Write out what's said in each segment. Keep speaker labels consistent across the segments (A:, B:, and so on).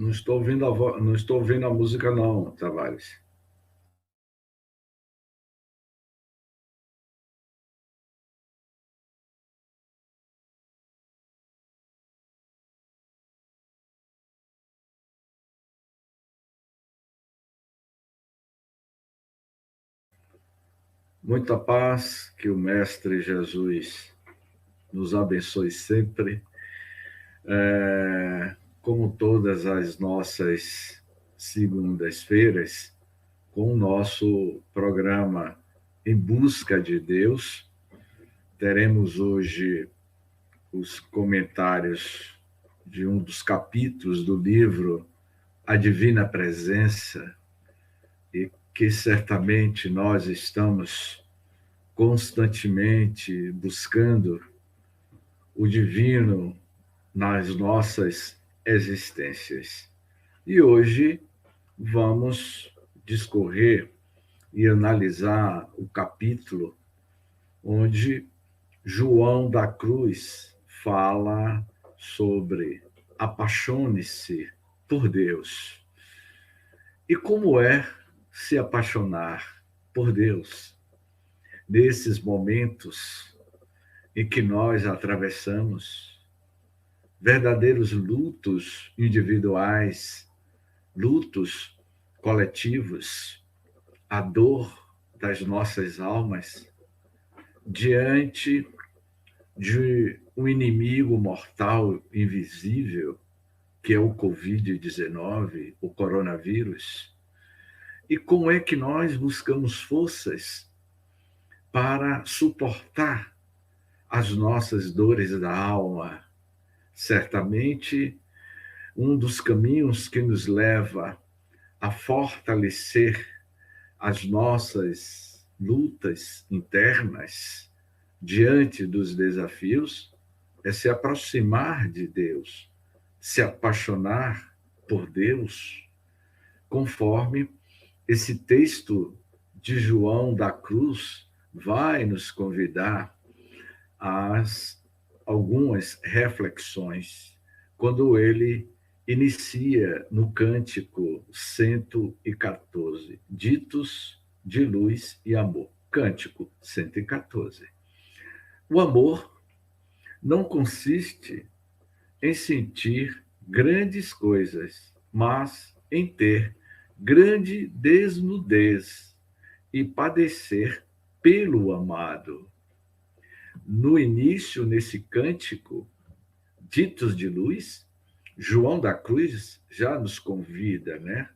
A: não estou ouvindo a música não, Tavares. Muita paz, que o Mestre Jesus nos abençoe sempre. Como todas as nossas segundas-feiras, com o nosso programa Em Busca de Deus, teremos hoje os comentários de um dos capítulos do livro A Divina Presença, e que certamente nós estamos constantemente buscando o divino nas nossas existências. E hoje vamos discorrer e analisar o capítulo onde João da Cruz fala sobre apaixone-se por Deus. E como é se apaixonar por Deus nesses momentos em que nós atravessamos verdadeiros lutos individuais, lutos coletivos, a dor das nossas almas diante de um inimigo mortal invisível, que é o Covid-19, o coronavírus. E como é que nós buscamos forças para suportar as nossas dores da alma? Certamente, um dos caminhos que nos leva a fortalecer as nossas lutas internas diante dos desafios é se aproximar de Deus, se apaixonar por Deus, conforme esse texto de João da Cruz vai nos convidar a algumas reflexões, quando ele inicia no cântico 114, ditos de luz e amor. Cântico 114. O amor não consiste em sentir grandes coisas, mas em ter grande desnudez e padecer pelo amado. No início, nesse cântico, ditos de luz, João da Cruz já nos convida, né?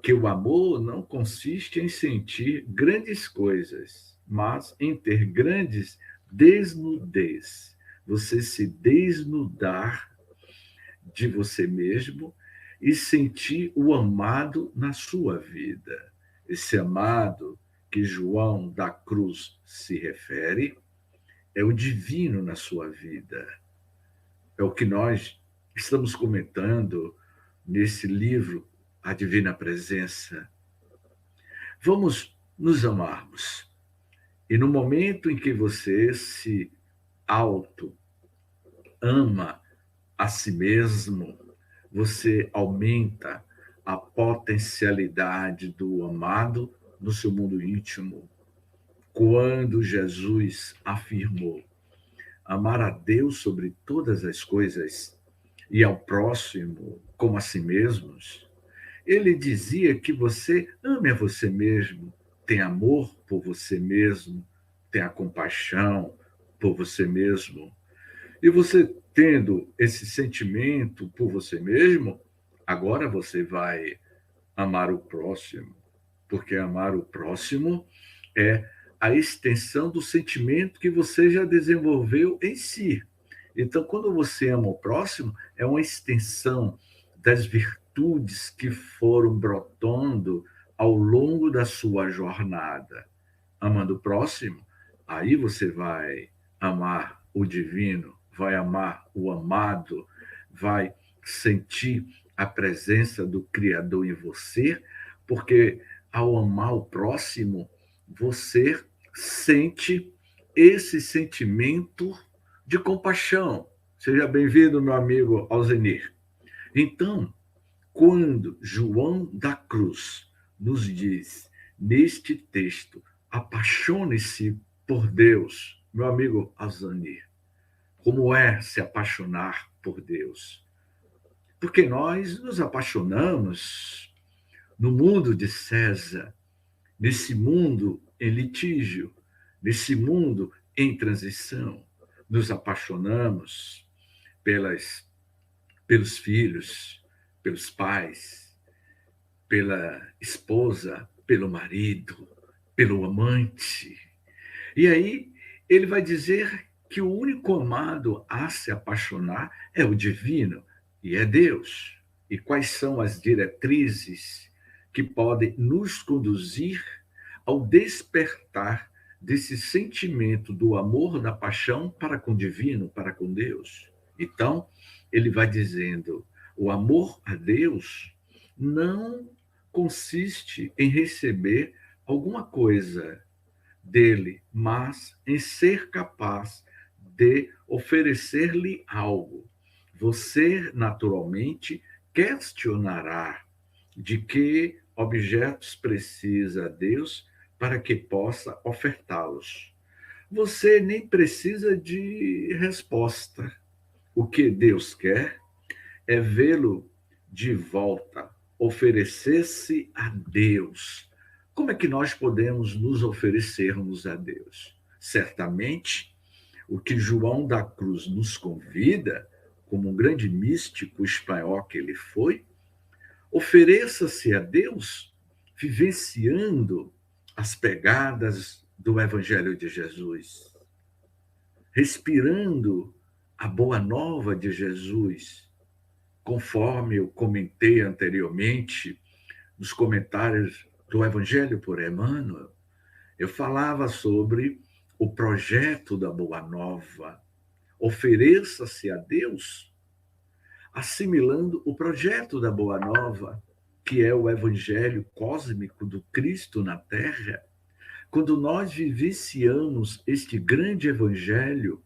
A: Que o amor não consiste em sentir grandes coisas, mas em ter grandes desnudez. Você se desnudar de você mesmo e sentir o amado na sua vida. Esse amado que João da Cruz se refere é o divino na sua vida. É o que nós estamos comentando nesse livro, A Divina Presença. Vamos nos amarmos. E no momento em que você se auto-ama a si mesmo, você aumenta a potencialidade do amado no seu mundo íntimo. Quando Jesus afirmou amar a Deus sobre todas as coisas e ao próximo como a si mesmos, ele dizia que você ame a você mesmo, tem amor por você mesmo, tem a compaixão por você mesmo. E você tendo esse sentimento por você mesmo, agora você vai amar o próximo, porque amar o próximo é a extensão do sentimento que você já desenvolveu em si. Então, quando você ama o próximo, é uma extensão das virtudes que foram brotando ao longo da sua jornada. Amando o próximo, aí você vai amar o divino, vai amar o amado, vai sentir a presença do Criador em você, porque ao amar o próximo, você sente esse sentimento de compaixão. Seja bem-vindo, meu amigo Alzenir. Então, quando João da Cruz nos diz, neste texto, apaixone-se por Deus, meu amigo Azanir, como é se apaixonar por Deus? Porque nós nos apaixonamos no mundo de César, nesse mundo em litígio, nesse mundo em transição. Nos apaixonamos pelos filhos, pelos pais, pela esposa, pelo marido, pelo amante. E aí ele vai dizer que o único amado a se apaixonar é o divino, e é Deus. E quais são as diretrizes que podem nos conduzir ao despertar desse sentimento do amor, da paixão para com o divino, para com Deus? Então, ele vai dizendo, o amor a Deus não consiste em receber alguma coisa dele, mas em ser capaz de oferecer-lhe algo. Você, naturalmente, questionará de que objetos precisa Deus para que possa ofertá-los. Você nem precisa de resposta. O que Deus quer é vê-lo de volta, oferecer-se a Deus. Como é que nós podemos nos oferecermos a Deus? Certamente, o que João da Cruz nos convida, como um grande místico espanhol que ele foi, ofereça-se a Deus vivenciando as pegadas do Evangelho de Jesus, respirando a boa nova de Jesus, conforme eu comentei anteriormente nos comentários do Evangelho por Emmanuel, eu falava sobre o projeto da Boa Nova. Ofereça-se a Deus, assimilando o projeto da Boa Nova, que é o Evangelho cósmico do Cristo na Terra. Quando nós vivenciamos este grande Evangelho,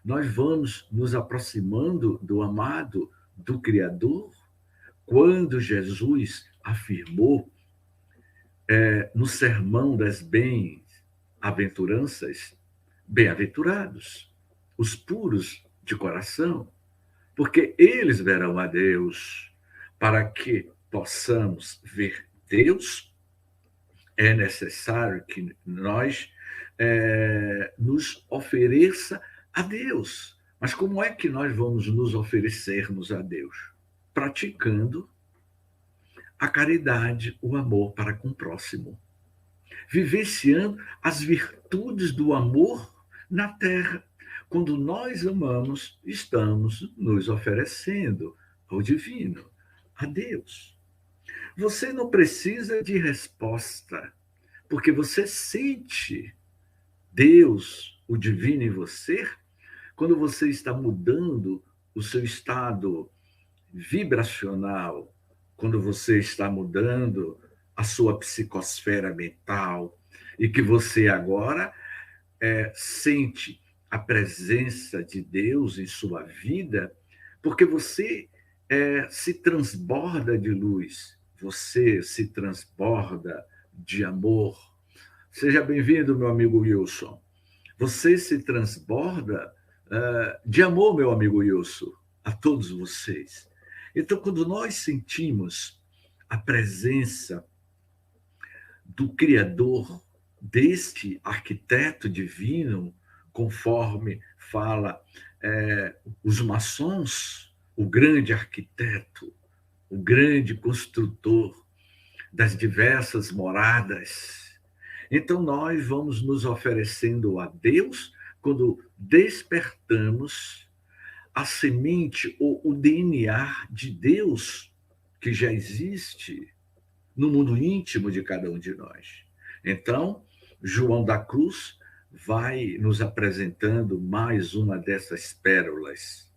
A: nós vamos nos aproximando do amado, do Criador. Quando Jesus afirmou no Sermão das Bem-aventuranças, bem-aventurados os puros de coração, porque eles verão a Deus. Para que possamos ver Deus, é necessário que nós nos ofereça a Deus. Mas como é que nós vamos nos oferecermos a Deus? Praticando a caridade, o amor para com o próximo. Vivenciando as virtudes do amor na terra. Quando nós amamos, estamos nos oferecendo ao divino, a Deus. Você não precisa de resposta, porque você sente Deus, o divino em você, quando você está mudando o seu estado vibracional, quando você está mudando a sua psicosfera mental e que você agora sente a presença de Deus em sua vida, porque você se transborda de luz, você se transborda de amor. Seja bem-vindo, meu amigo Wilson. Você se transborda de amor, meu amigo Wilson, a todos vocês. Então, quando nós sentimos a presença do Criador, deste arquiteto divino, conforme fala os maçons, o grande arquiteto, o grande construtor das diversas moradas. Então, nós vamos nos oferecendo a Deus quando despertamos a semente ou o DNA de Deus que já existe no mundo íntimo de cada um de nós. Então, João da Cruz vai nos apresentando mais uma dessas pérolas.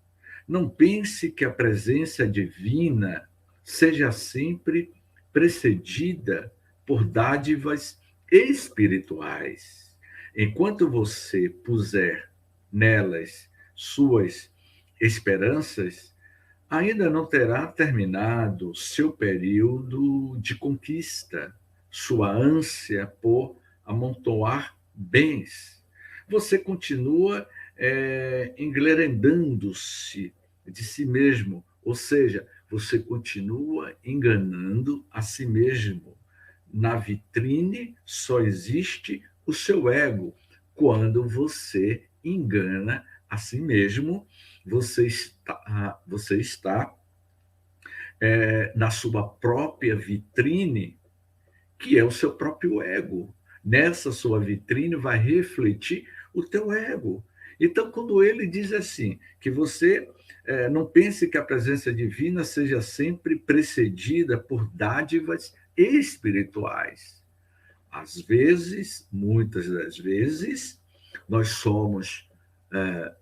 A: Não pense que a presença divina seja sempre precedida por dádivas espirituais. Enquanto você puser nelas suas esperanças, ainda não terá terminado seu período de conquista, sua ânsia por amontoar bens. Você continua englorendando-se de si mesmo, ou seja, você continua enganando a si mesmo. Na vitrine só existe o seu ego. Quando você engana a si mesmo, você está na sua própria vitrine, que é o seu próprio ego. Nessa sua vitrine vai refletir o teu ego. Então, quando ele diz assim, que você não pense que a presença divina seja sempre precedida por dádivas espirituais. Às vezes, muitas das vezes, nós somos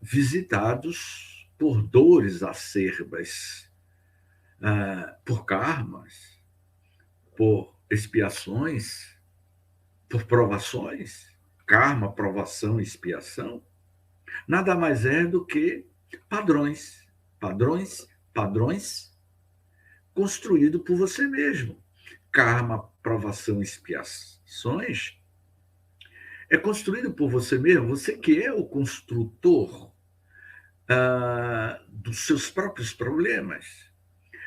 A: visitados por dores acerbas, por karmas, por expiações, por provações. Karma, provação, expiação, nada mais é do que padrões, padrões, padrões construídos por você mesmo. Karma, provação, expiações é construído por você mesmo, você que é o construtor dos seus próprios problemas.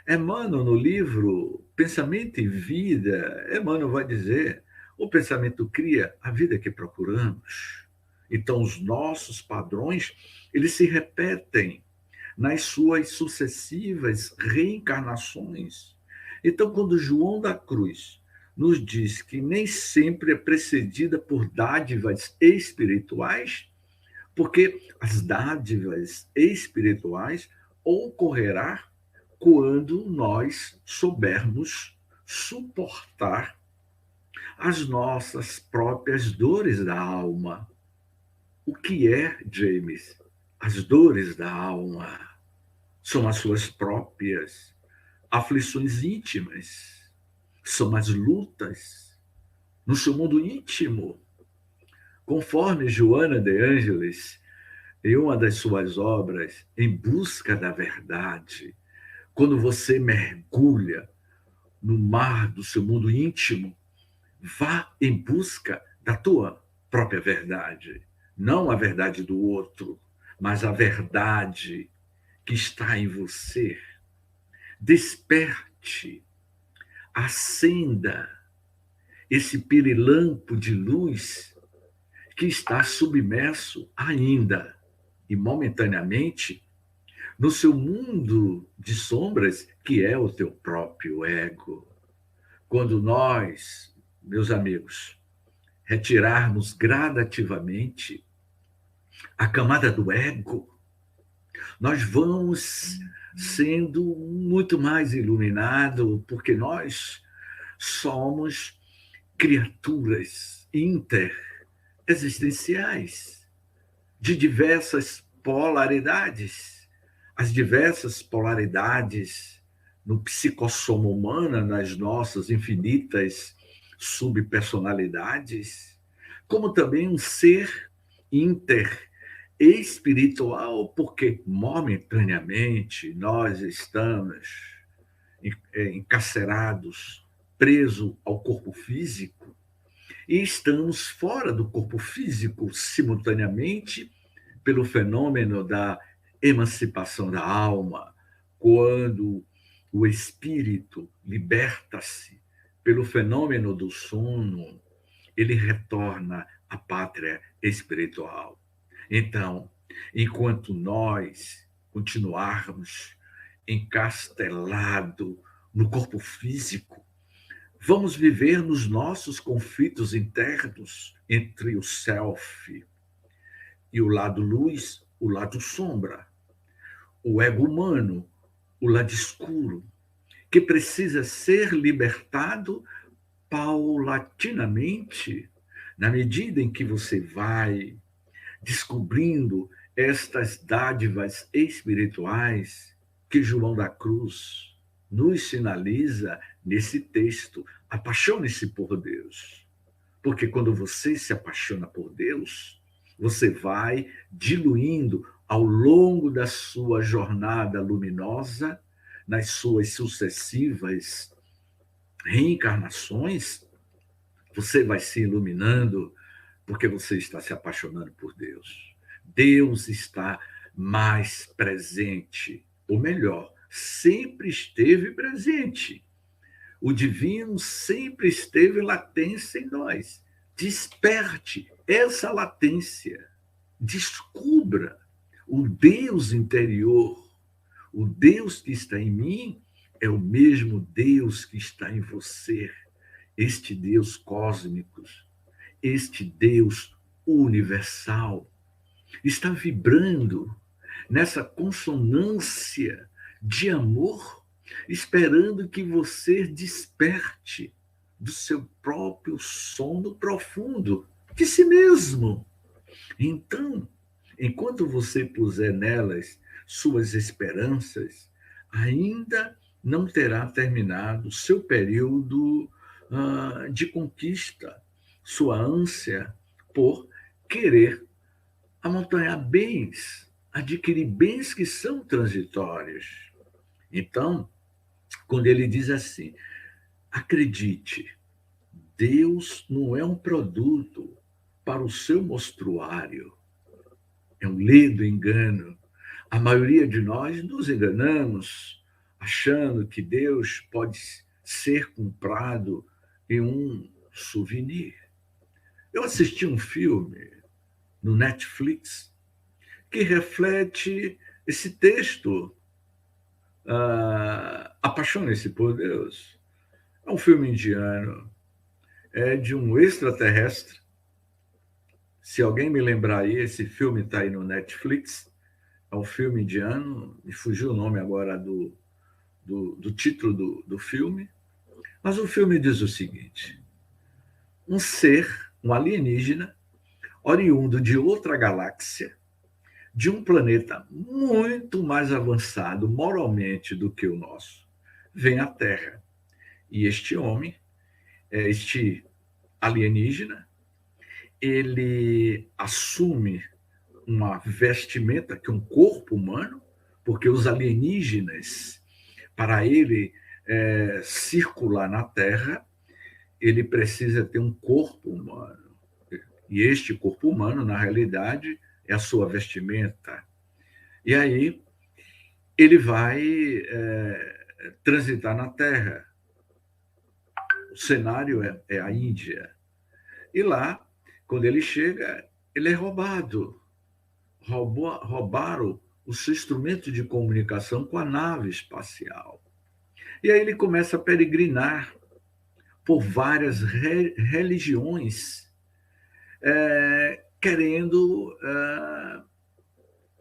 A: Emmanuel, no livro Pensamento e Vida, Emmanuel vai dizer: o pensamento cria a vida que procuramos. Então, os nossos padrões, eles se repetem nas suas sucessivas reencarnações. Então, quando João da Cruz nos diz que nem sempre é precedida por dádivas espirituais, porque as dádivas espirituais ocorrerá quando nós soubermos suportar as nossas próprias dores da alma. O que é, James? As dores da alma são as suas próprias aflições íntimas, são as lutas no seu mundo íntimo. Conforme Joana de Ângeles, em uma das suas obras, Em Busca da Verdade, quando você mergulha no mar do seu mundo íntimo, vá em busca da tua própria verdade. Não a verdade do outro, mas a verdade que está em você. Desperte, acenda esse pirilampo de luz que está submerso ainda e momentaneamente no seu mundo de sombras, que é o teu próprio ego. Quando nós, meus amigos, retirarmos gradativamente a camada do ego, nós vamos sendo muito mais iluminados, porque nós somos criaturas interexistenciais de diversas polaridades. As diversas polaridades no psicossoma humana, nas nossas infinitas subpersonalidades, como também um ser interespiritual, porque momentaneamente nós estamos encarcerados, presos ao corpo físico, e estamos fora do corpo físico simultaneamente pelo fenômeno da emancipação da alma, quando o espírito liberta-se pelo fenômeno do sono, ele retorna à pátria espiritual. Então, enquanto nós continuarmos encastelado no corpo físico, vamos viver nos nossos conflitos internos entre o self e o lado luz, o lado sombra, o ego humano, o lado escuro, que precisa ser libertado paulatinamente, na medida em que você vai descobrindo estas dádivas espirituais que João da Cruz nos sinaliza nesse texto. Apaixone-se por Deus. Porque quando você se apaixona por Deus, você vai diluindo ao longo da sua jornada luminosa nas suas sucessivas reencarnações, você vai se iluminando porque você está se apaixonando por Deus. Deus está mais presente, ou melhor, sempre esteve presente. O divino sempre esteve latência em nós. Desperte essa latência. Descubra o Deus interior. O Deus que está em mim é o mesmo Deus que está em você. Este Deus cósmico, este Deus universal, está vibrando nessa consonância de amor, esperando que você desperte do seu próprio sono profundo, de si mesmo. Então, enquanto você puser nelas suas esperanças, ainda não terá terminado seu período de conquista, sua ânsia por querer amontoar bens, adquirir bens que são transitórios. Então, quando ele diz assim, acredite, Deus não é um produto para o seu mostruário, é um ledo engano. A maioria de nós nos enganamos, achando que Deus pode ser comprado em um souvenir. Eu assisti um filme no Netflix que reflete esse texto. Apaixone-se por Deus. É um filme indiano, é de um extraterrestre. Se alguém me lembrar aí, esse filme está aí no Netflix. É um filme indiano, me fugiu o nome agora do título do filme. Mas o filme diz o seguinte: um ser, um alienígena, oriundo de outra galáxia, de um planeta muito mais avançado moralmente do que o nosso, vem à Terra. E este homem, este alienígena, ele assume uma vestimenta que é um corpo humano, porque os alienígenas, para ele circular na Terra, ele precisa ter um corpo humano. E este corpo humano, na realidade, é a sua vestimenta. E aí ele vai transitar na Terra. O cenário é a Índia. E lá, quando ele chega, ele é roubado. Roubaram o seu instrumento de comunicação com a nave espacial. E aí ele começa a peregrinar por várias religiões, querendo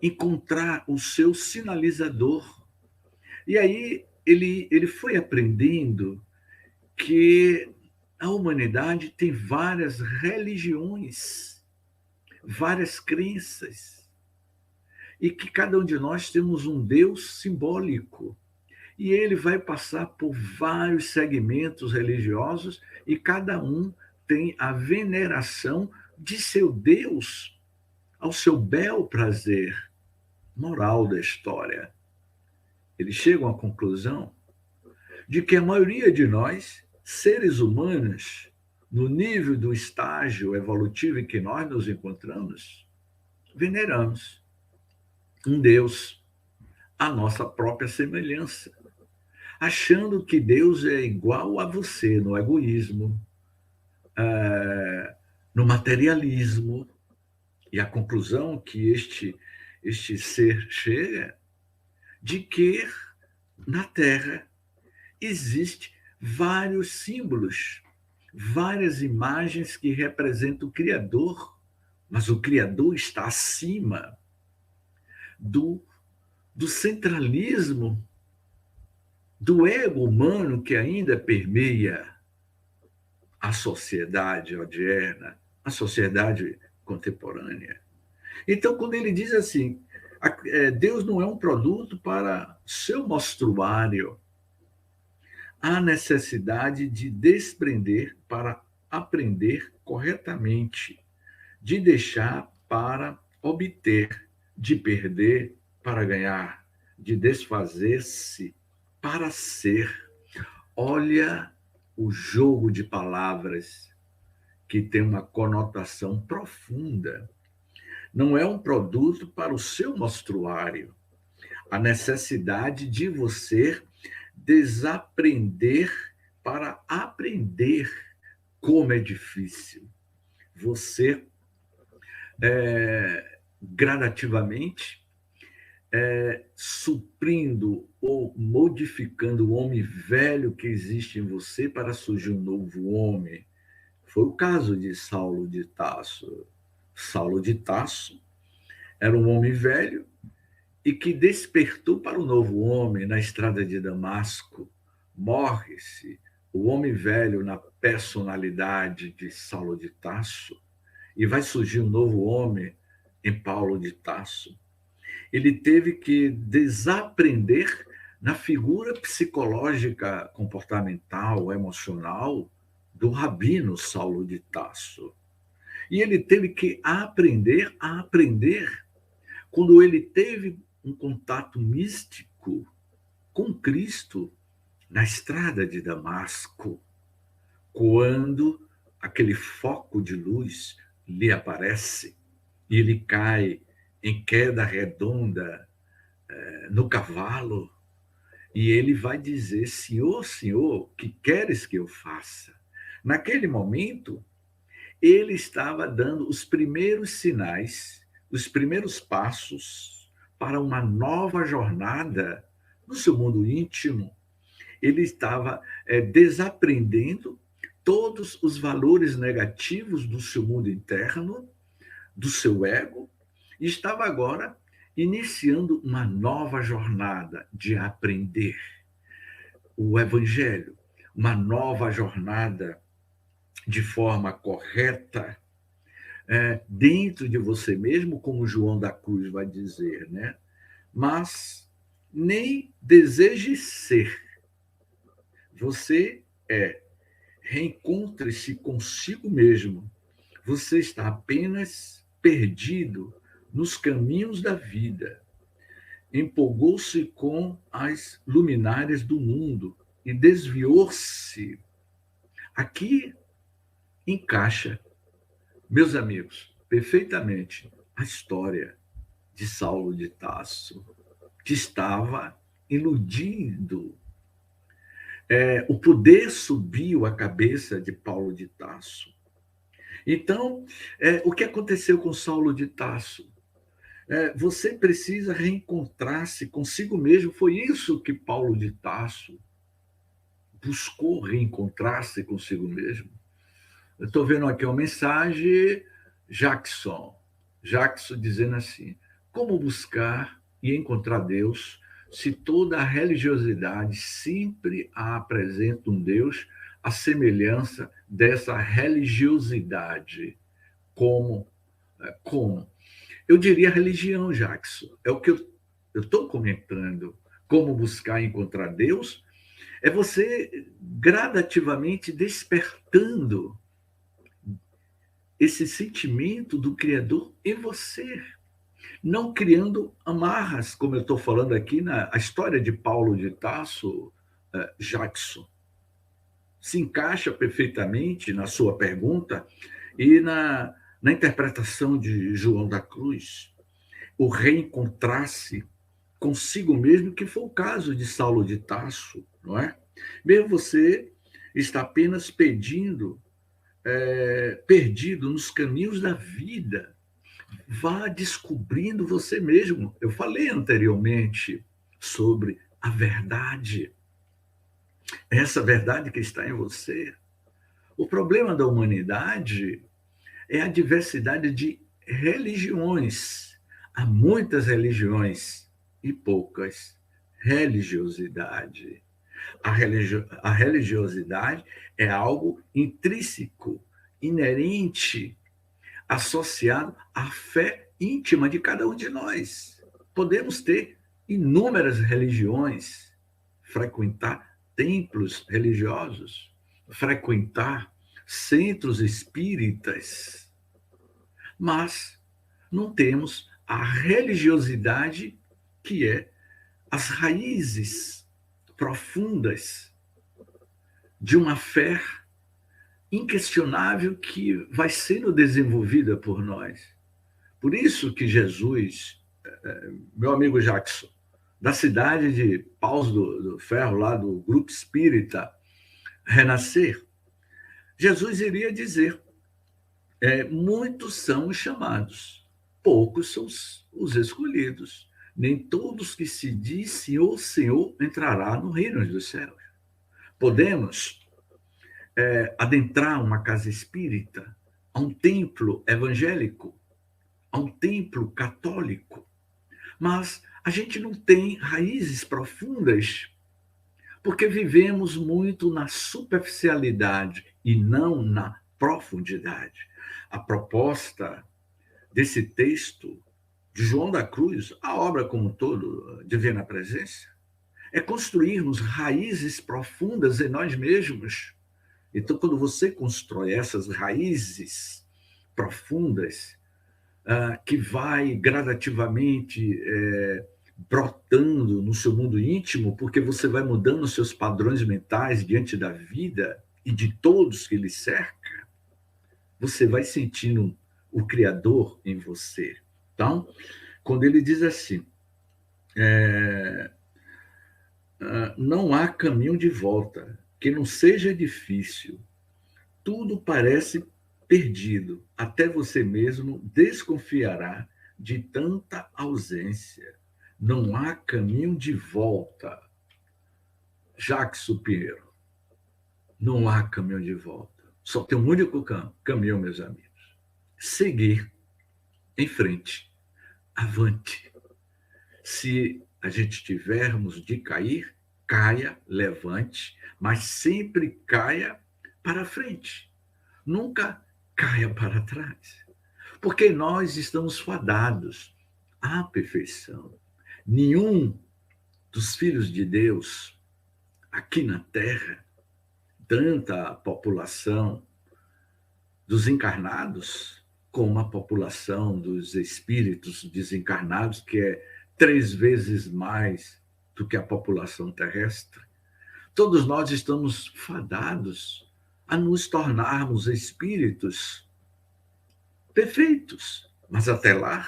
A: encontrar o seu sinalizador. E aí ele foi aprendendo que a humanidade tem várias religiões, várias crenças, e que cada um de nós temos um Deus simbólico. E ele vai passar por vários segmentos religiosos e cada um tem a veneração de seu Deus ao seu bel prazer. Moral da história. Eles chegam à conclusão de que a maioria de nós, seres humanos, no nível do estágio evolutivo em que nós nos encontramos, veneramos um Deus à nossa própria semelhança, achando que Deus é igual a você no egoísmo, no materialismo. E a conclusão que este ser chega de que na Terra existe vários símbolos, várias imagens que representam o Criador, mas o Criador está acima do centralismo, do ego humano que ainda permeia a sociedade odierna, a sociedade contemporânea. Então, quando ele diz assim, Deus não é um produto para seu mostruário, há necessidade de desprender para aprender corretamente, de deixar para obter, de perder para ganhar, de desfazer-se para ser. Olha o jogo de palavras que tem uma conotação profunda. Não é um produto para o seu mostruário. A necessidade de você desaprender para aprender como é difícil. Você, gradativamente, suprindo ou modificando o homem velho que existe em você para surgir um novo homem. Foi o caso de Saulo de Tarso. Saulo de Tarso era um homem velho e que despertou para o novo homem na estrada de Damasco. Morre-se o homem velho na personalidade de Saulo de Tarso e vai surgir um novo homem em Paulo de Tarso. Ele teve que desaprender na figura psicológica, comportamental, emocional do rabino Saulo de Tarso. E ele teve que aprender a aprender quando ele teve um contato místico com Cristo na estrada de Damasco, quando aquele foco de luz lhe aparece e ele cai em queda redonda no cavalo, e ele vai dizer: Senhor, Senhor, que queres que eu faça? Naquele momento, ele estava dando os primeiros sinais, os primeiros passos para uma nova jornada no seu mundo íntimo. Ele estava desaprendendo todos os valores negativos do seu mundo interno, do seu ego, e estava agora iniciando uma nova jornada de aprender o Evangelho, uma nova jornada de forma correta, dentro de você mesmo, como João da Cruz vai dizer, né? Mas nem deseje ser. Você reencontre-se consigo mesmo. Você está apenas perdido nos caminhos da vida. Empolgou-se com as luminárias do mundo e desviou-se. Aqui encaixa, meus amigos, perfeitamente a história de Saulo de Tarso, que estava iludindo. O poder subiu à cabeça de Paulo de Tarso. Então, o que aconteceu com Saulo de Tarso? Você precisa reencontrar-se consigo mesmo. Foi isso que Paulo de Tarso buscou, reencontrar-se consigo mesmo. Eu estou vendo aqui uma mensagem, Jackson dizendo assim: como buscar e encontrar Deus se toda a religiosidade sempre apresenta um Deus à semelhança dessa religiosidade? Como? Como? Eu diria religião, Jackson. É o que eu estou comentando. Como buscar e encontrar Deus? É você gradativamente despertando esse sentimento do Criador em você. Não criando amarras, como eu estou falando aqui na a história de Paulo de Tarso, Jackson. Se encaixa perfeitamente na sua pergunta e na interpretação de João da Cruz. O reencontrar-se consigo mesmo, que foi o caso de Saulo de Tarso, não é? Mesmo você está apenas perdido nos caminhos da vida. Vá descobrindo você mesmo. Eu falei anteriormente sobre a verdade. Essa verdade que está em você. O problema da humanidade é a diversidade de religiões. Há muitas religiões e poucas religiosidade. A religiosidade é algo intrínseco, inerente, associado à fé íntima de cada um de nós. Podemos ter inúmeras religiões, frequentar templos religiosos, frequentar centros espíritas, mas não temos a religiosidade que é as raízes, profundas de uma fé inquestionável que vai sendo desenvolvida por nós. Por isso que Jesus, meu amigo Jackson, da cidade de Paus do Ferro, lá do Grupo Espírita Renascer, Jesus iria dizer, muitos são os chamados, poucos são os escolhidos. Nem todos que se diz Senhor, Senhor entrará no reino dos céus. Podemos adentrar uma casa espírita, a um templo evangélico, a um templo católico, mas a gente não tem raízes profundas, porque vivemos muito na superficialidade e não na profundidade. A proposta desse texto de João da Cruz, a obra como um todo, Divina Presença, é construirmos raízes profundas em nós mesmos. Então, quando você constrói essas raízes profundas, que vai gradativamente brotando no seu mundo íntimo, porque você vai mudando os seus padrões mentais diante da vida e de todos que lhe cerca, você vai sentindo o Criador em você. Então, quando ele diz assim, não há caminho de volta, que não seja difícil, tudo parece perdido, até você mesmo desconfiará de tanta ausência. Não há caminho de volta. Jackson Pinheiro, não há caminho de volta. Só tem um único caminho, meus amigos. Seguir em frente, avante. Se a gente tivermos de cair, caia, levante, mas sempre caia para frente. Nunca caia para trás. Porque nós estamos fadados à perfeição. Nenhum dos filhos de Deus aqui na Terra, tanta a população dos encarnados como a população dos espíritos desencarnados, que é 3 vezes mais do que a população terrestre, todos nós estamos fadados a nos tornarmos espíritos perfeitos. Mas até lá,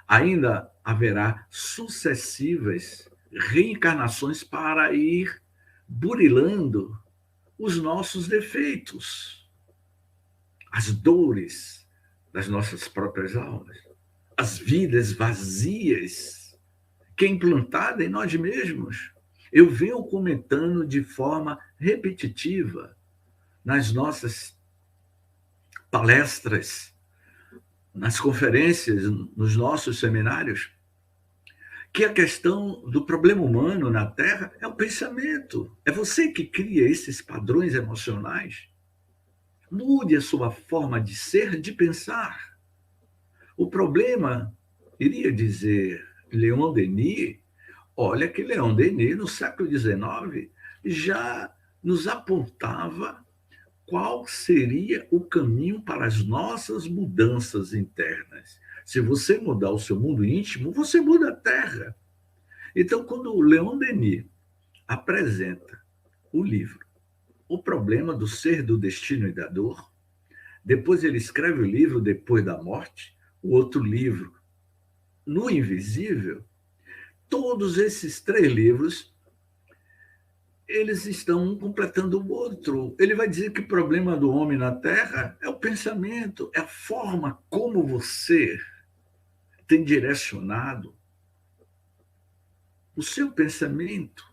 A: ainda haverá sucessivas reencarnações para ir burilando os nossos defeitos, as dores das nossas próprias almas, as vidas vazias que é implantada em nós mesmos. Eu venho comentando de forma repetitiva nas nossas palestras, nas conferências, nos nossos seminários, que a questão do problema humano na Terra é o pensamento. É você que cria esses padrões emocionais. Mude a sua forma de ser, de pensar. O problema, iria dizer Leon Denis, olha que Leon Denis, no século XIX, já nos apontava qual seria o caminho para as nossas mudanças internas. Se você mudar o seu mundo íntimo, você muda a Terra. Então, quando o Leon Denis apresenta o livro O Problema do Ser, do Destino e da Dor, depois ele escreve o livro Depois da Morte, o outro livro No Invisível, todos esses 3 livros eles estão um completando o outro. Ele vai dizer que o problema do homem na Terra é o pensamento, é a forma como você tem direcionado o seu pensamento,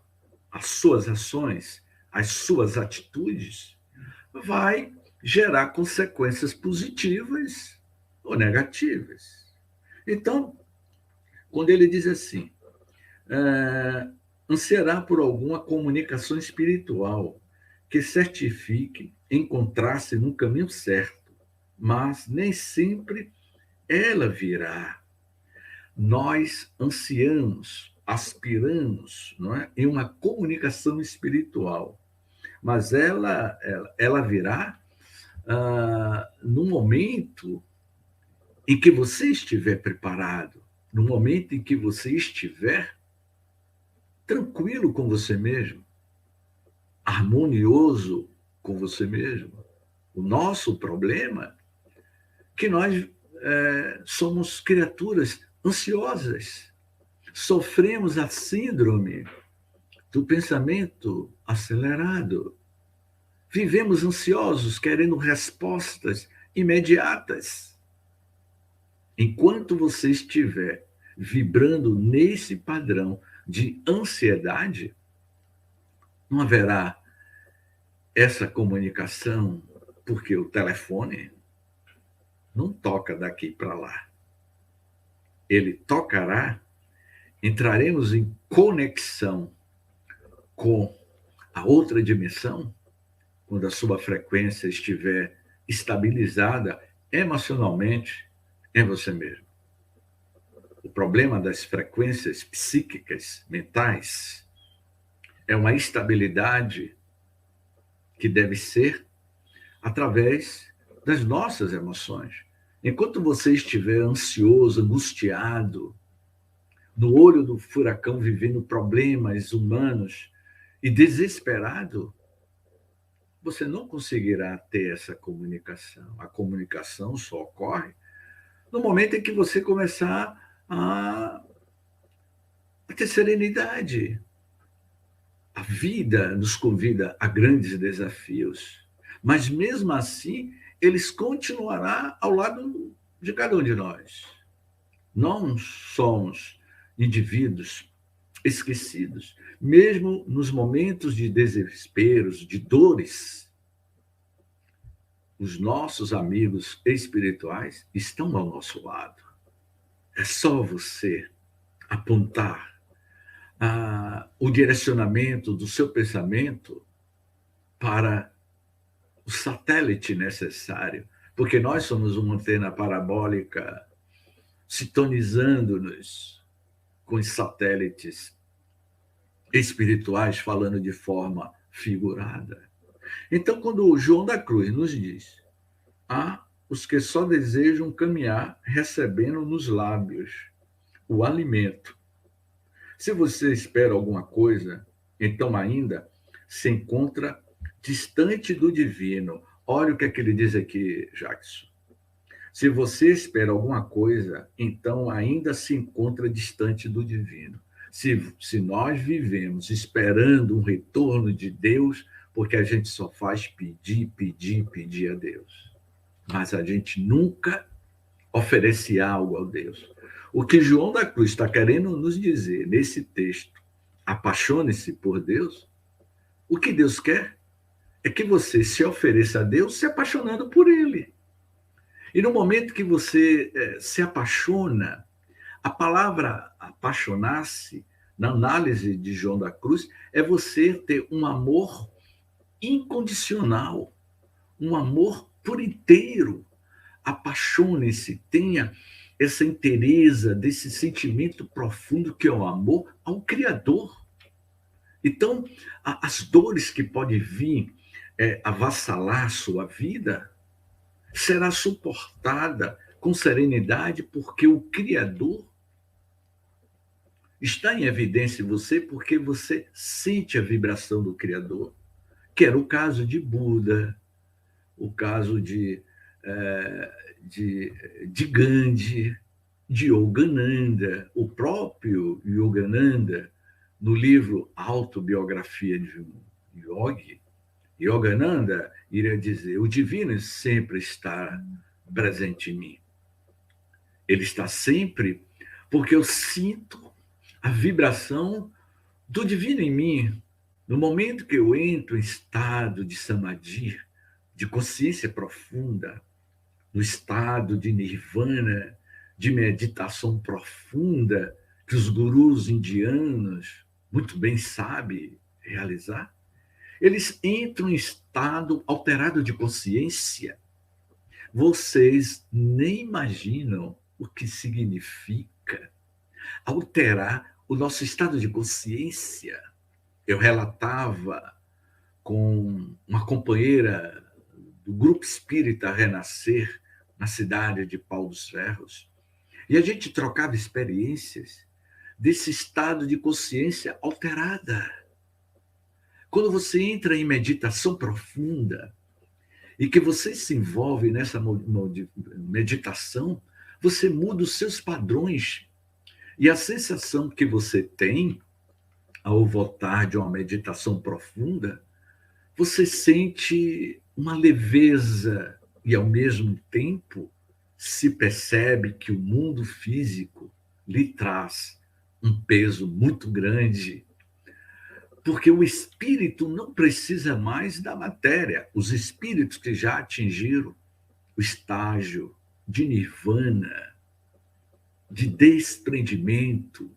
A: as suas ações, as suas atitudes, vai gerar consequências positivas ou negativas. Então, quando ele diz assim, ansiará por alguma comunicação espiritual que certifique encontrar-se no caminho certo, mas nem sempre ela virá. Nós ansiamos, aspiramos, não é, em uma comunicação espiritual, mas ela virá no momento em que você estiver preparado, no momento em que você estiver tranquilo com você mesmo, harmonioso com você mesmo. O nosso problema é que nós somos criaturas ansiosas, sofremos a síndrome do pensamento acelerado. Vivemos ansiosos, querendo respostas imediatas. Enquanto você estiver vibrando nesse padrão de ansiedade, não haverá essa comunicação, porque o telefone não toca daqui para lá. Ele tocará, entraremos em conexão com a outra dimensão, quando a sua frequência estiver estabilizada emocionalmente em você mesmo. O problema das frequências psíquicas, mentais, é uma estabilidade que deve ser através das nossas emoções. Enquanto você estiver ansioso, angustiado, no olho do furacão, vivendo problemas humanos e desesperado, você não conseguirá ter essa comunicação. A comunicação só ocorre no momento em que você começar a ter serenidade. A vida nos convida a grandes desafios, mas mesmo assim, eles continuarão ao lado de cada um de nós. Não somos indivíduos esquecidos. Mesmo nos momentos de desesperos, de dores, os nossos amigos espirituais estão ao nosso lado. É só você apontar o direcionamento do seu pensamento para o satélite necessário, porque nós somos uma antena parabólica sintonizando-nos com os satélites espirituais, falando de forma figurada. Então, quando o João da Cruz nos diz: há os que só desejam caminhar recebendo nos lábios o alimento. Se você espera alguma coisa, então ainda se encontra distante do divino. Olha o que é que ele diz aqui, Jackson. Se você espera alguma coisa, então ainda se encontra distante do divino. Se nós vivemos esperando um retorno de Deus, porque a gente só faz pedir, pedir, pedir a Deus. Mas a gente nunca oferece algo a Deus. O que João da Cruz está querendo nos dizer nesse texto, apaixone-se por Deus, o que Deus quer é que você se ofereça a Deus se apaixonando por Ele. E no momento que você se apaixona, a palavra apaixonar-se, na análise de João da Cruz, é você ter um amor incondicional, um amor por inteiro. Apaixone-se, tenha essa inteireza desse sentimento profundo que é o amor ao Criador. Então, as dores que podem vir avassalar sua vida será suportada com serenidade, porque o Criador está em evidência em você, porque você sente a vibração do Criador, que era o caso de Buda, o caso de Gandhi, de Yogananda, o próprio Yogananda, no livro Autobiografia de um Yogi, Yogananda iria dizer: o divino sempre está presente em mim. Ele está sempre, porque eu sinto a vibração do divino em mim. No momento que eu entro em estado de samadhi, de consciência profunda, no estado de nirvana, de meditação profunda, que os gurus indianos muito bem sabem realizar, eles entram em estado alterado de consciência. Vocês nem imaginam o que significa alterar o nosso estado de consciência. Eu relatava com uma companheira do Grupo Espírita Renascer, na cidade de Pau dos Ferros, e a gente trocava experiências desse estado de consciência alterada. Quando você entra em meditação profunda e que você se envolve nessa meditação, você muda os seus padrões. E a sensação que você tem ao voltar de uma meditação profunda, você sente uma leveza e, ao mesmo tempo, se percebe que o mundo físico lhe traz um peso muito grande, porque o espírito não precisa mais da matéria. Os espíritos que já atingiram o estágio de nirvana, de desprendimento,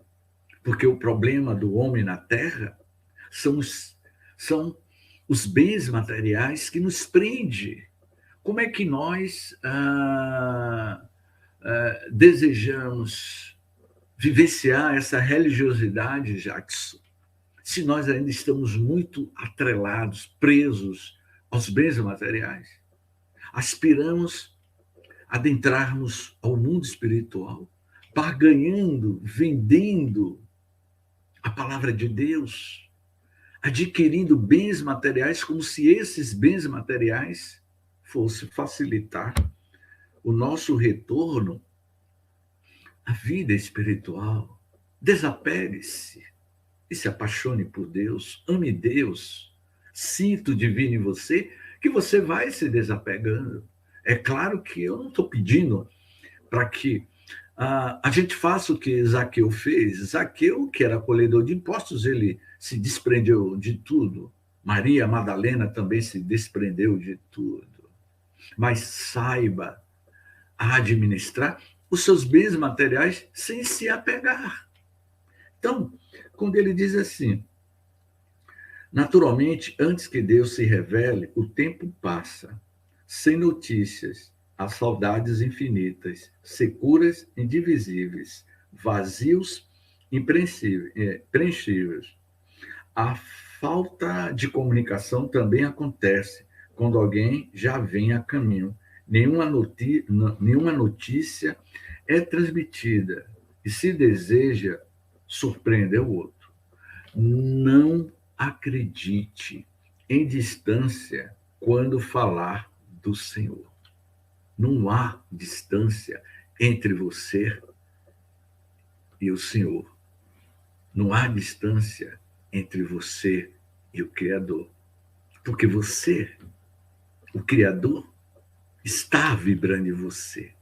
A: porque o problema do homem na Terra são os bens materiais que nos prendem. Como é que nós desejamos vivenciar essa religiosidade, Jackson, se nós ainda estamos muito atrelados, presos aos bens materiais? Aspiramos a adentrarmos ao mundo espiritual, barganhando, vendendo a palavra de Deus, adquirindo bens materiais como se esses bens materiais fossem facilitar o nosso retorno à vida espiritual. Desapegue-se e se apaixone por Deus, ame Deus, sinta o divino em você, que você vai se desapegando. É claro que eu não estou pedindo para que a gente faça o que Zaqueu fez. Zaqueu, que era colhedor de impostos, ele se desprendeu de tudo. Maria Madalena também se desprendeu de tudo. Mas saiba administrar os seus bens materiais sem se apegar. Então, quando ele diz assim, naturalmente, antes que Deus se revele, o tempo passa, sem notícias, as saudades infinitas, securas, indivisíveis, vazios, preenchíveis. A falta de comunicação também acontece quando alguém já vem a caminho. Nenhuma notícia é transmitida e se deseja surpreender o outro. Não acredite em distância quando falar do Senhor. Não há distância entre você e o Senhor. Não há distância entre você e o Criador. Porque você, o Criador, está vibrando em você.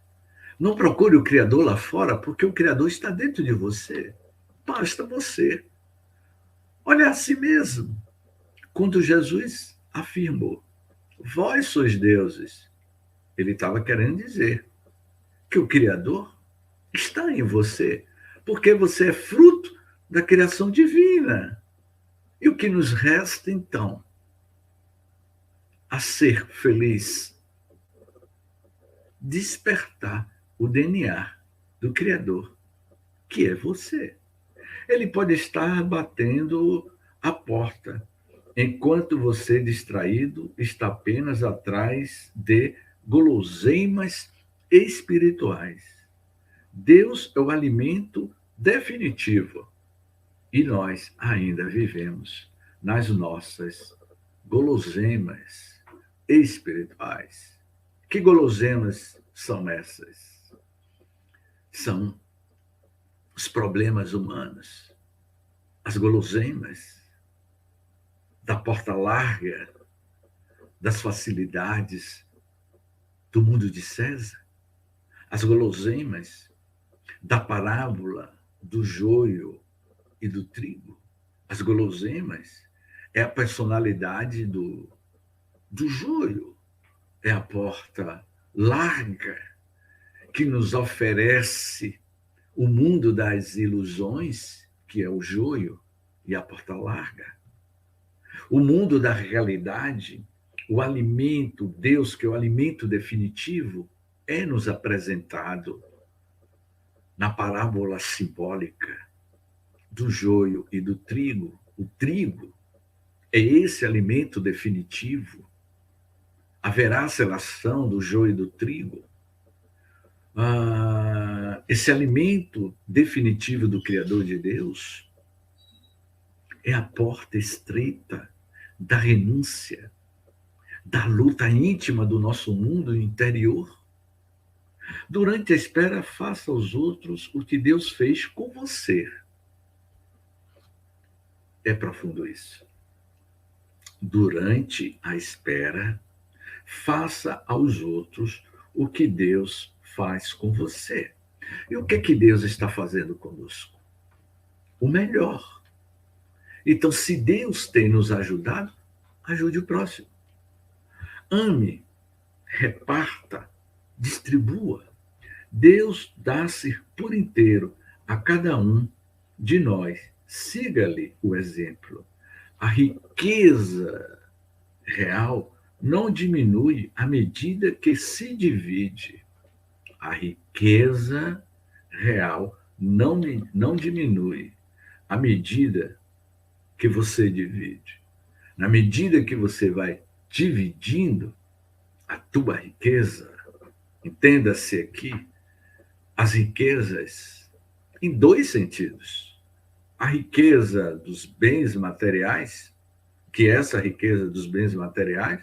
A: Não procure o Criador lá fora, porque o Criador está dentro de você. Basta você. Olha a si mesmo. Quando Jesus afirmou, vós sois deuses, ele estava querendo dizer que o Criador está em você, porque você é fruto da criação divina. E o que nos resta, então, a ser feliz? Despertar o DNA do Criador, que é você. Ele pode estar batendo a porta, enquanto você, distraído, está apenas atrás de guloseimas espirituais. Deus é o alimento definitivo e nós ainda vivemos nas nossas guloseimas espirituais. Que guloseimas são essas? São os problemas humanos, as guloseimas da porta larga, das facilidades do mundo de César, as guloseimas da parábola do joio e do trigo. As guloseimas é a personalidade do joio, é a porta larga que nos oferece o mundo das ilusões, que é o joio e a porta larga. O mundo da realidade, o alimento, Deus, que é o alimento definitivo, é nos apresentado na parábola simbólica do joio e do trigo. O trigo é esse alimento definitivo. Haverá selação do joio e do trigo. esse alimento definitivo do Criador de Deus é a porta estreita da renúncia, da luta íntima do nosso mundo interior. Durante a espera, faça aos outros o que Deus fez com você. É profundo isso. Durante a espera, faça aos outros o que Deus faz com você. E o que é que Deus está fazendo conosco? O melhor. Então, se Deus tem nos ajudado, ajude o próximo. Ame, reparta, distribua. Deus dá-se por inteiro a cada um de nós. Siga-lhe o exemplo. A riqueza real não diminui à medida que se divide. A riqueza real não diminui à medida que você divide. Na medida que você vai dividindo a tua riqueza, entenda-se aqui, as riquezas em dois sentidos. A riqueza dos bens materiais, que essa riqueza dos bens materiais,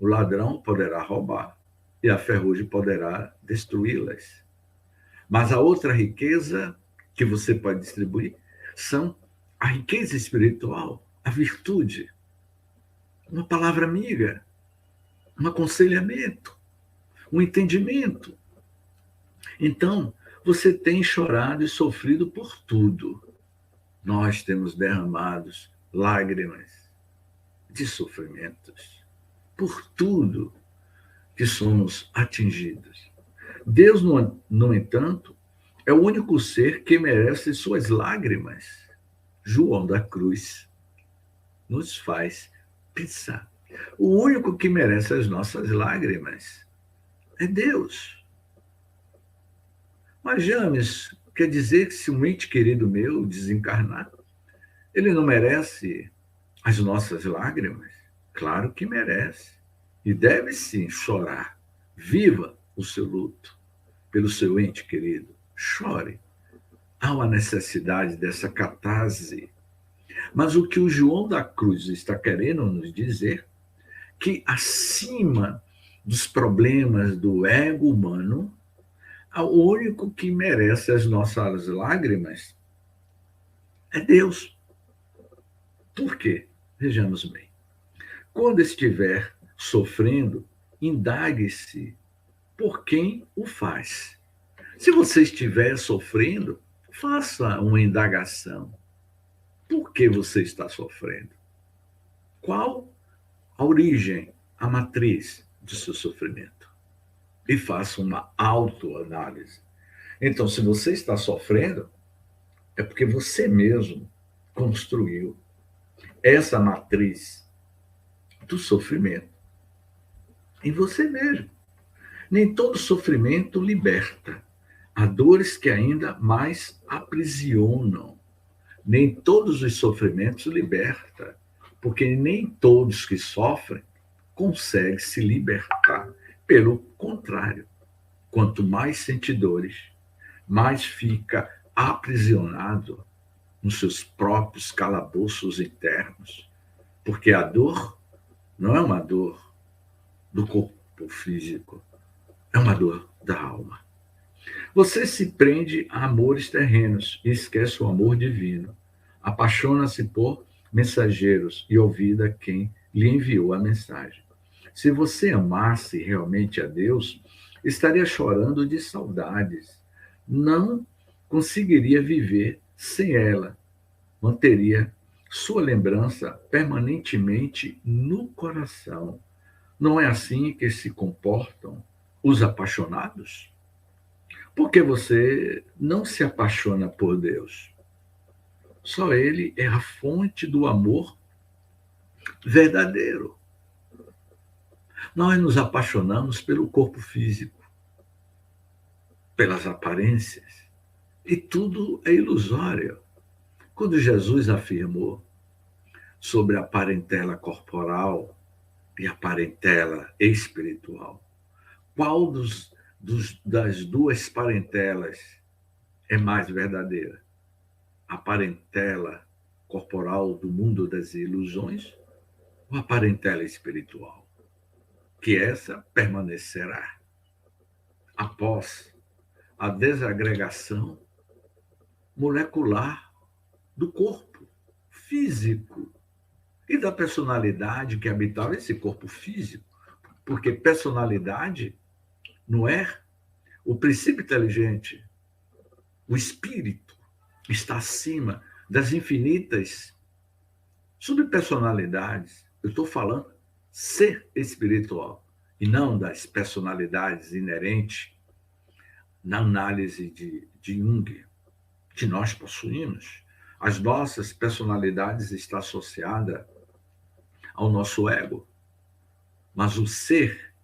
A: o ladrão poderá roubar e a ferrugem poderá destruí-las. Mas a outra riqueza que você pode distribuir são a riqueza espiritual, a virtude, uma palavra amiga, um aconselhamento, um entendimento. Então, você tem chorado e sofrido por tudo. Nós temos derramado lágrimas de sofrimentos por tudo que somos atingidos. Deus, no entanto, é o único ser que merece suas lágrimas. João da Cruz nos faz pensar. O único que merece as nossas lágrimas é Deus. Mas, James, quer dizer que se um ente querido meu desencarnar, ele não merece as nossas lágrimas? Claro que merece. E deve sim chorar. Viva o seu luto pelo seu ente querido. Chore. Há uma necessidade dessa catarse. Mas o que o João da Cruz está querendo nos dizer, que acima dos problemas do ego humano, o único que merece as nossas lágrimas é Deus. Por quê? Vejamos bem. Quando estiver sofrendo, indague-se por quem o faz. Se você estiver sofrendo, faça uma indagação. Por que você está sofrendo? Qual a origem, a matriz do seu sofrimento? E faça uma autoanálise. Então, se você está sofrendo, é porque você mesmo construiu essa matriz do sofrimento em você mesmo. Nem todo sofrimento liberta. Há dores que ainda mais aprisionam. Nem todos os sofrimentos libertam, porque nem todos que sofrem conseguem se libertar. Pelo contrário, quanto mais sente dores, mais fica aprisionado nos seus próprios calabouços internos. Porque a dor não é uma dor do corpo físico, é uma dor da alma. Você se prende a amores terrenos e esquece o amor divino. Apaixona-se por mensageiros e olvida quem lhe enviou a mensagem. Se você amasse realmente a Deus, estaria chorando de saudades. Não conseguiria viver sem ela. Manteria sua lembrança permanentemente no coração. Não é assim que se comportam os apaixonados? Por que você não se apaixona por Deus? Só Ele é a fonte do amor verdadeiro. Nós nos apaixonamos pelo corpo físico, pelas aparências, e tudo é ilusório. Quando Jesus afirmou sobre a parentela corporal e a parentela espiritual, qual das duas parentelas é mais verdadeira? A parentela corporal do mundo das ilusões ou a parentela espiritual? Que essa permanecerá após a desagregação molecular do corpo físico e da personalidade que habitava esse corpo físico. Porque personalidade não é o princípio inteligente. O espírito está acima das infinitas subpersonalidades. Eu estou falando ser espiritual e não das personalidades inerentes na análise de Jung, que nós possuímos. As nossas personalidades estão associadas ao nosso ego, mas o ser,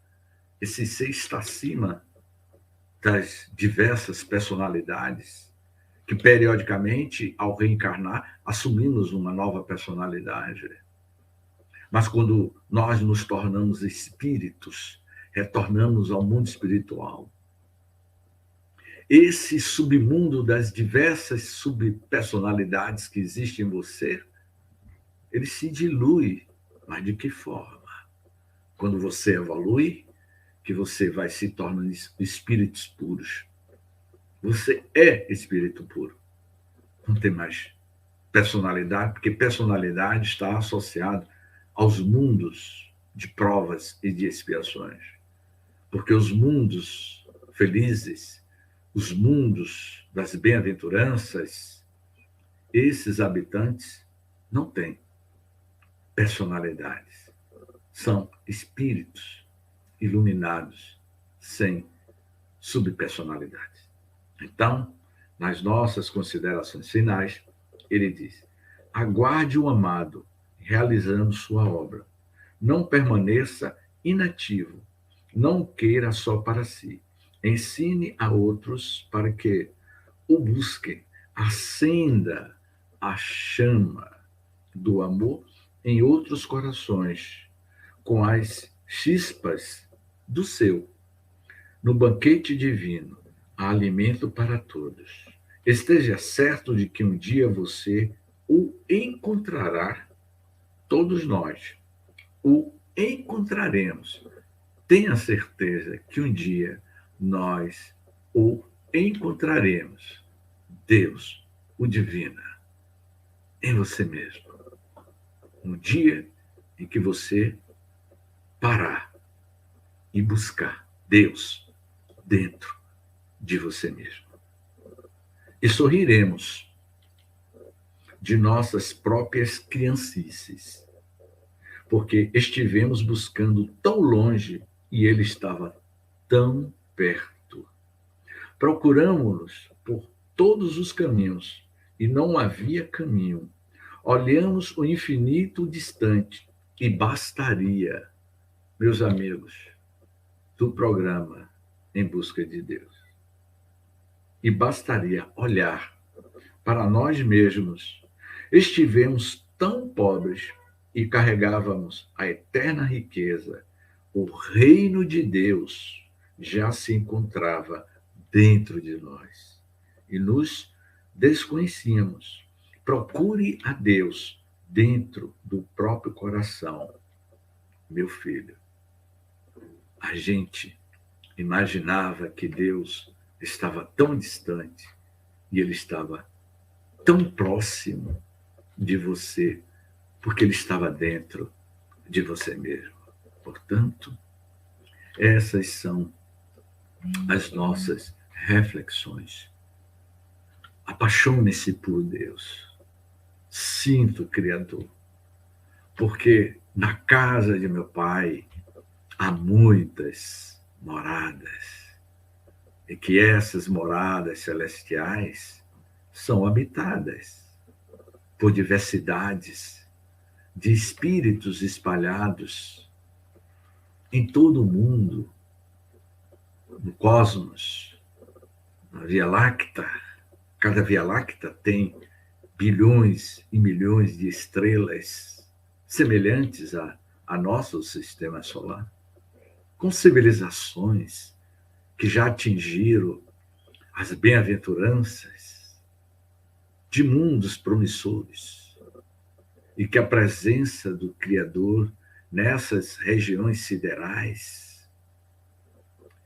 A: esse ser está acima das diversas personalidades que, periodicamente, ao reencarnar, assumimos uma nova personalidade. Mas quando nós nos tornamos espíritos, retornamos ao mundo espiritual. Esse submundo das diversas subpersonalidades que existem em você, ele se dilui. Mas de que forma? Quando você evolui, que você vai se tornando espíritos puros. Você é espírito puro. Não tem mais personalidade, porque personalidade está associada aos mundos de provas e de expiações. Porque os mundos felizes, os mundos das bem-aventuranças, esses habitantes não têm personalidades. São espíritos iluminados, sem subpersonalidades. Então, nas nossas considerações finais, ele diz: aguarde o amado realizando sua obra. Não permaneça inativo. Não queira só para si. Ensine a outros para que o busquem. Acenda a chama do amor em outros corações, com as chispas do seu. No banquete divino, há alimento para todos. Esteja certo de que um dia você o encontrará. Todos nós o encontraremos. Tenha certeza que um dia nós o encontraremos. Deus, o divino, em você mesmo. Um dia em que você parar e buscar Deus dentro de você mesmo. E sorriremos de nossas próprias criancices, porque estivemos buscando tão longe e ele estava tão perto. Procuramos-nos por todos os caminhos e não havia caminho. Olhamos o infinito distante e bastaria, meus amigos, do programa Em Busca de Deus. E bastaria olhar para nós mesmos. Estivemos tão pobres e carregávamos a eterna riqueza. O reino de Deus já se encontrava dentro de nós e nos desconhecíamos. Procure a Deus dentro do próprio coração, meu filho. A gente imaginava que Deus estava tão distante e ele estava tão próximo de você, porque ele estava dentro de você mesmo. Portanto, essas são as nossas reflexões. Apaixone-se por Deus. Sinta o Criador. Porque na casa de meu Pai há muitas moradas. E que essas moradas celestiais são habitadas por diversidades de espíritos espalhados em todo o mundo, no cosmos, na Via Láctea. Cada Via Láctea tem bilhões e milhões de estrelas semelhantes a nosso sistema solar, com civilizações que já atingiram as bem-aventuranças de mundos promissores e que a presença do Criador nessas regiões siderais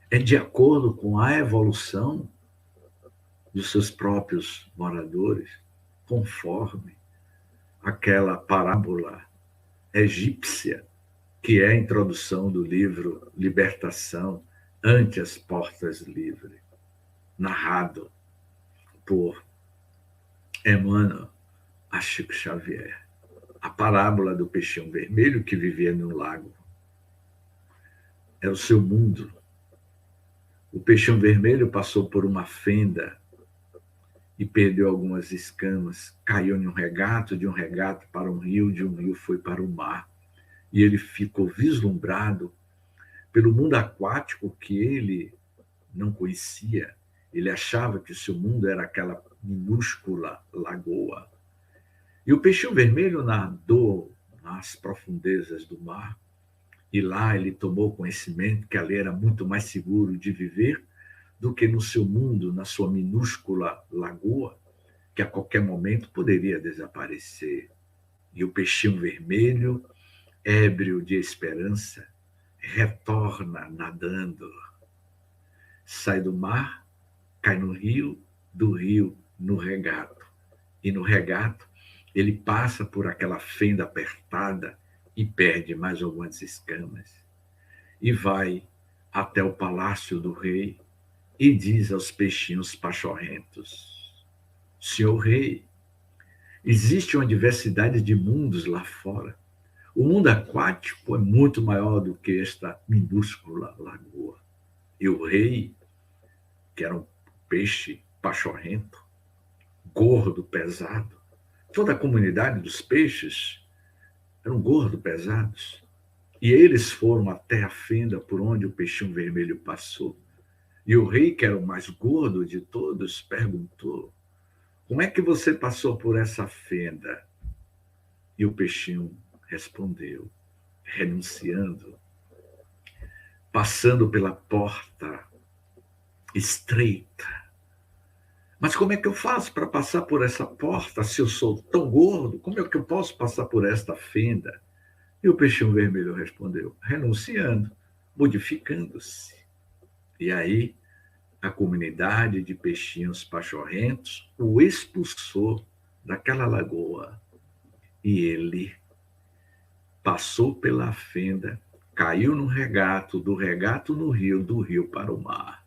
A: é de acordo com a evolução dos seus próprios moradores, conforme aquela parábola egípcia, que é a introdução do livro Libertação ante as Portas Livres, narrado por Emmanuel a Chico Xavier. A parábola do peixinho vermelho que vivia num lago. Era o seu mundo. O peixinho vermelho passou por uma fenda e perdeu algumas escamas, caiu em um regato, de um regato para um rio, de um rio foi para o mar. E ele ficou vislumbrado pelo mundo aquático que ele não conhecia. Ele achava que o seu mundo era aquela minúscula lagoa. E o peixinho vermelho nadou nas profundezas do mar, e lá ele tomou conhecimento que ali era muito mais seguro de viver do que no seu mundo, na sua minúscula lagoa, que a qualquer momento poderia desaparecer. E o peixinho vermelho, ébrio de esperança, retorna nadando. Sai do mar, cai no rio, do rio no regato. E no regato, ele passa por aquela fenda apertada e perde mais algumas escamas. E vai até o palácio do rei e diz aos peixinhos pachorrentos: Senhor rei, existe uma diversidade de mundos lá fora. O mundo aquático é muito maior do que esta minúscula lagoa. E o rei, que era um peixe pachorrento, gordo, pesado, toda a comunidade dos peixes eram gordos, pesados. E eles foram até a fenda por onde o peixinho vermelho passou. E o rei, que era o mais gordo de todos, perguntou: como é que você passou por essa fenda? E o peixinho respondeu, renunciando, passando pela porta estreita. Mas como é que eu faço para passar por essa porta se eu sou tão gordo? Como é que eu posso passar por esta fenda? E o peixinho vermelho respondeu, renunciando, modificando-se. E aí a comunidade de peixinhos pachorrentos o expulsou daquela lagoa. E ele passou pela fenda, caiu no regato, do regato no rio, do rio para o mar.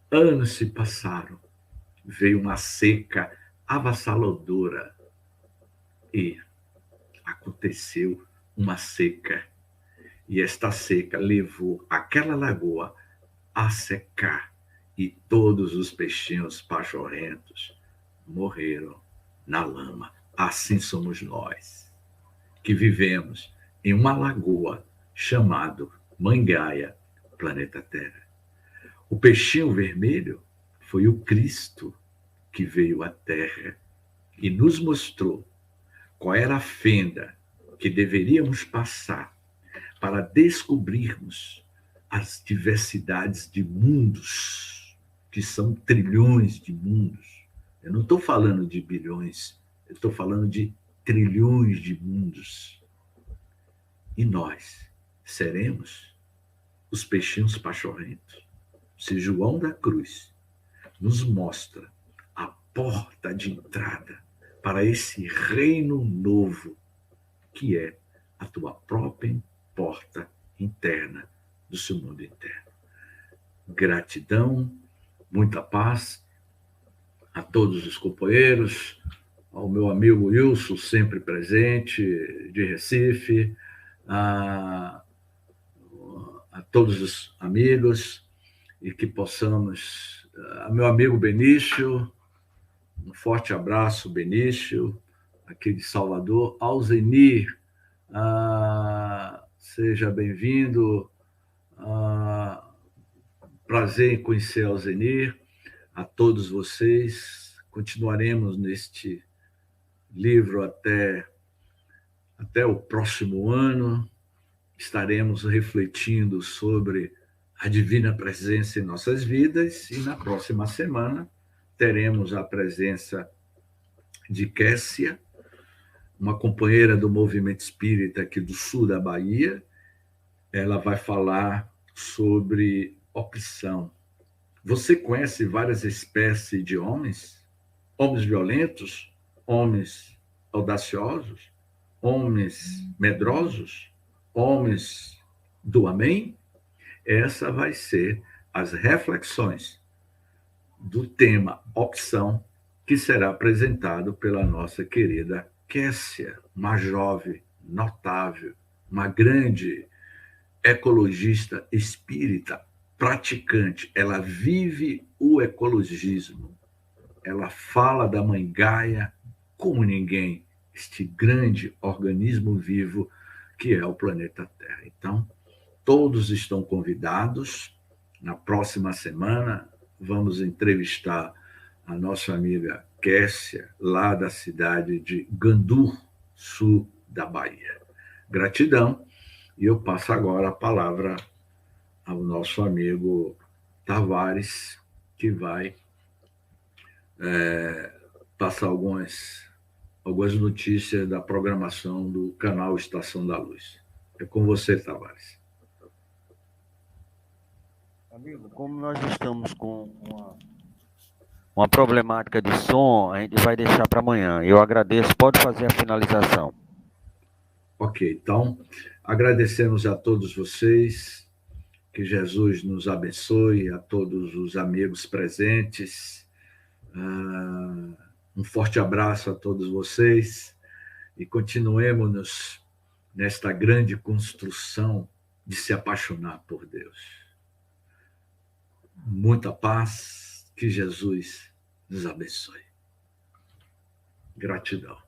A: Anos se passaram. Veio uma seca avassaladora e aconteceu uma seca. E esta seca levou aquela lagoa a secar e todos os peixinhos pachorrentos morreram na lama. Assim somos nós, que vivemos em uma lagoa chamada Mãe Gaia, planeta Terra. O peixinho vermelho foi o Cristo que veio à Terra e nos mostrou qual era a fenda que deveríamos passar para descobrirmos as diversidades de mundos, que são trilhões de mundos. Eu não estou falando de bilhões, eu estou falando de trilhões de mundos. E nós seremos os peixinhos pachorrentos. Se João da Cruz nos mostra a porta de entrada para esse reino novo, que é a tua própria porta interna do seu mundo interno. Gratidão, muita paz a todos os companheiros, ao meu amigo Wilson, sempre presente, de Recife, a todos os amigos, e que possamos, a meu amigo Benício, um forte abraço, Benício, aqui de Salvador, Alzenir, seja bem-vindo, prazer em conhecer Alzenir, a todos vocês, continuaremos neste livro até o próximo ano, estaremos refletindo sobre a divina presença em nossas vidas, e na próxima semana teremos a presença de Kessia, uma companheira do movimento espírita aqui do sul da Bahia. Ela vai falar sobre opção. Você conhece várias espécies de homens? Homens violentos, homens audaciosos, homens medrosos, homens do amém? Essa vai ser as reflexões do tema opção, que será apresentado pela nossa querida Kessia, uma jovem notável, uma grande ecologista espírita, praticante. Ela vive o ecologismo. Ela fala da Mãe Gaia como ninguém, este grande organismo vivo que é o planeta Terra. Então, todos estão convidados. Na próxima semana, vamos entrevistar a nossa amiga Kessia, lá da cidade de Gandu, sul da Bahia. Gratidão. E eu passo agora a palavra ao nosso amigo Tavares, que vai passar algumas notícias da programação do canal Estação da Luz. É com você, Tavares.
B: Amigo, como nós estamos com uma problemática de som, a gente vai deixar para amanhã. Eu agradeço. Pode fazer a finalização.
A: Ok, então, agradecemos a todos vocês, que Jesus nos abençoe, a todos os amigos presentes. Um forte abraço a todos vocês e continuemos nesta grande construção de se apaixonar por Deus. Muita paz, que Jesus nos abençoe. Gratidão.